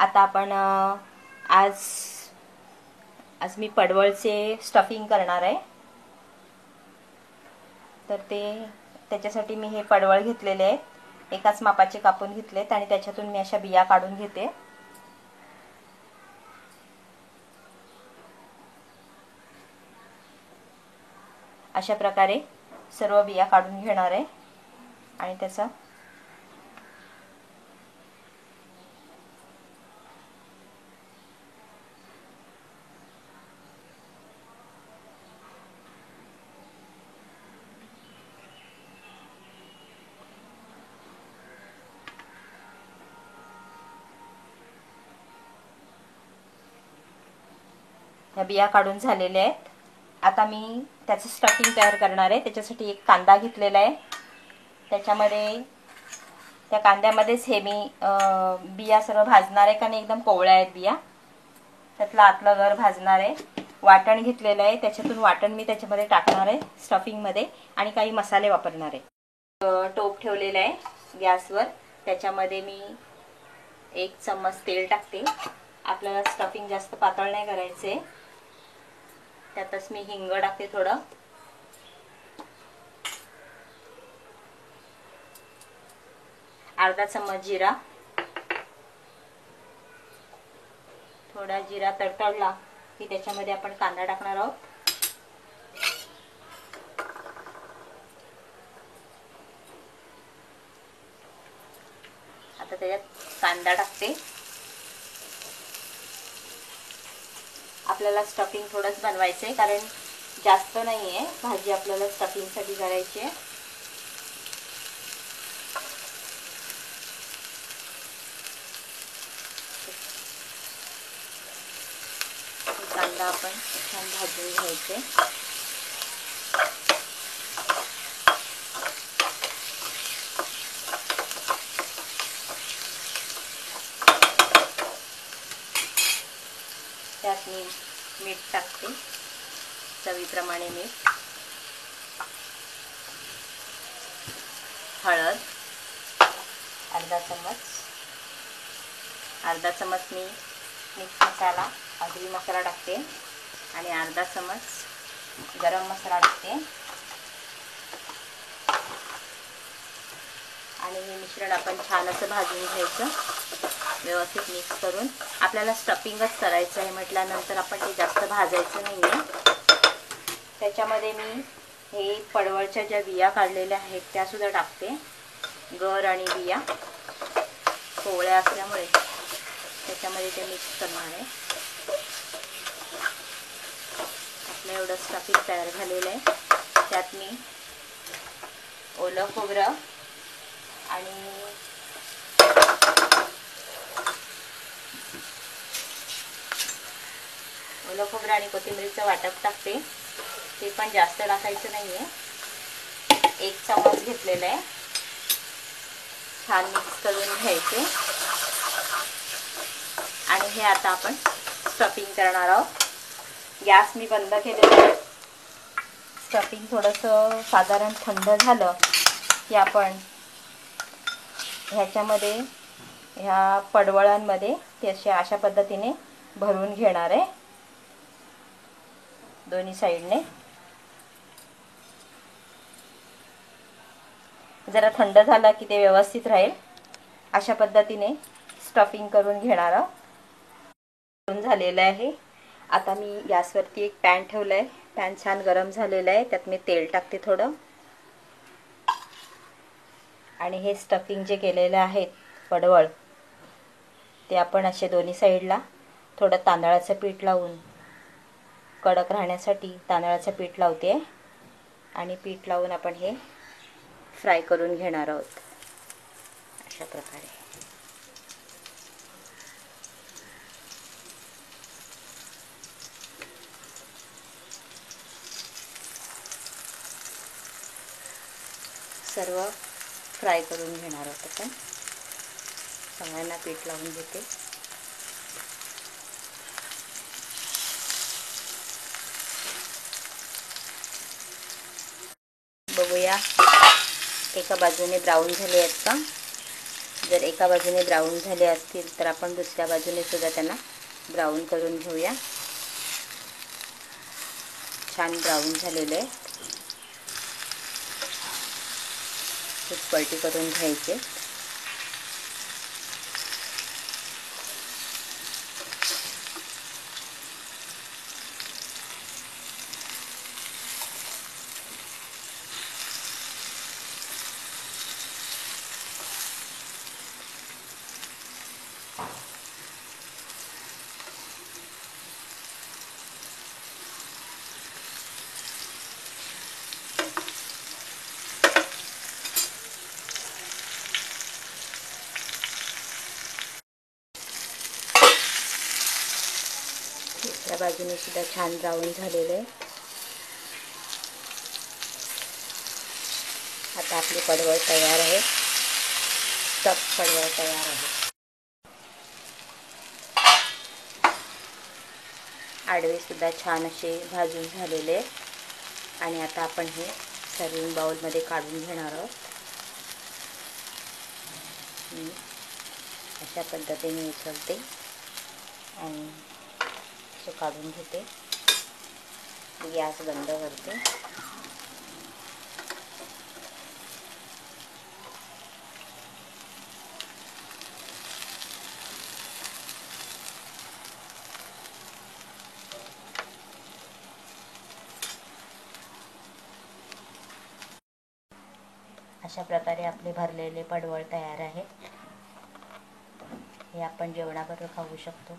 आता आपण आज मी पडवळचे स्टफिंग करणार आहे। तर त्याच्यासाठी मी हे पडवळ घेतलेले आहेत, एकाच मापाचे कापून घेतलेत आणि त्याच्यातून मी अशा बिया काढून घेते। अशा प्रकारे सर्व बिया काढून घेणार आहे आणि त्याचा ह्या बिया काढून झालेल्या आहेत। आता मी त्याचं स्टफिंग तयार करणार आहे। त्याच्यासाठी एक कांदा घेतलेला आहे, त्याच्यामध्ये त्या कांद्यामध्येच हे मी बिया सर्व भाजणार आहे, कारण एकदम कोवळ्या आहेत बिया। त्यातला आतला गर भाजणार आहे। वाटण घेतलेलं आहे, त्याच्यातून वाटण मी त्याच्यामध्ये टाकणार आहे स्टफिंगमध्ये आणि काही मसाले वापरणार आहे। टोप ठेवलेला आहे गॅसवर, त्याच्यामध्ये मी 1 चम्मच तेल टाकते। आपल्याला स्टफिंग जास्त पातळ नाही करायचे। त्यातच मी हिंग टाकते थोडं, अर्धा चम्मच जिरा, थोडा जिरा तडतडला की त्याच्यामध्ये आपण कांदा टाकणार आहोत। आता त्याच्यात कांदा टाकते। आपल्याला स्टफिंग थोडंच बनवायचं आहे, कारण जास्त नाही आहे भाजी आपल्याला स्टफिंगसाठी करायची आहे। कांदा आपण छान भाजून घ्यायचे। त्यात मी मीठ टाकते, चवीप्रमाणे मीठ, हळद अर्धा चम्मच मी मिक्स मसाला आगरी मसाला टाकते आणि अर्धा चम्मच गरम मसाला टाकते आणि हे मिश्रण आपण छान असं भाजून घ्यायचं, व्यवस्थित मिक्स करून। आपल्याला स्टफिंगच करायचं आहे म्हटल्यानंतर आपण ते जास्त भाजायचं नाही आहे। त्याच्यामध्ये मी हे पडवळच्या ज्या बिया काढलेल्या आहेत त्या सुद्धा टाकते। गर आणि बिया कोवळ्या असल्यामुळे त्याच्यामध्ये ते मिक्स करणार आहे। आपलं एवढं स्टफिंग तयार झालेलं आहे। त्यात मी ओलं खोबरं आणि कोथिंबीरीचं वाटप टाकते। ते पण जास्त टाकायचं नाही आहे, 1 चम्मच घेतलेला आहे। छान मिक्स करून घ्यायचे आणि हे आता आपण स्टफिंग करणार आहोत। गॅस मी बंद केलेला आहे। स्टफिंग थोडंसं साधारण थंड झालं की आपण ह्याच्यामध्ये ह्या पडवळांमध्ये ते अशा पद्धतीने भरून घेणार आहे दोन्ही साईडने। जरा थंड झाला की ते व्यवस्थित राहील, अशा पद्धतीने स्टफिंग करून घेणार आहोत। झालेलं आहे। आता मी गॅसवरती एक पॅन ठेवला आहे, पॅन छान गरम झालेला आहे। त्यात मी तेल टाकते थोडं आणि हे स्टफिंग जे केलेले आहेत पडवळ, ते आपण असे दोन्ही साईडला थोडं तांदळाचं पीठ लावून, कडक राहण्यासाठी तांदळाचं पीठ लावते आणि पीठ लावून आपण हे फ्राय करून घेणार आहोत अशा प्रकारे। सर्व फ्राय करून घेणार आहोत आपण। सगळ्यांना पीठ लावून घेते। बघूया एका बाजूने ब्राऊन झाले आहेत का। जर एका बाजूने ब्राऊन झाले असतील तर आपण दुसऱ्या बाजूने सुद्धा त्यांना ब्राऊन करून घेऊया. छान ब्राऊन झालेले आहे. खूप पलटी करून घ्यायचे. दुसऱ्या बाजूने सुद्धा छान ब्राऊन झालेले आहे. आता आपली पडवळ तयार आहे. स्टफ पडवळ तयार आहे. आडवे सुद्धा छान असे भाजून झालेले आहे. आणि आता आपण हे सर्विंग बाउलमध्ये काढून घेणार आहोत. अशा पद्धतीने उचलते आणि असे काढून घेते. गॅस बंद करते. अशा प्रकारे आपले भरलेले पडवळ तयार आहे. हे आपण जेवणाबरोबर खाऊ शकतो.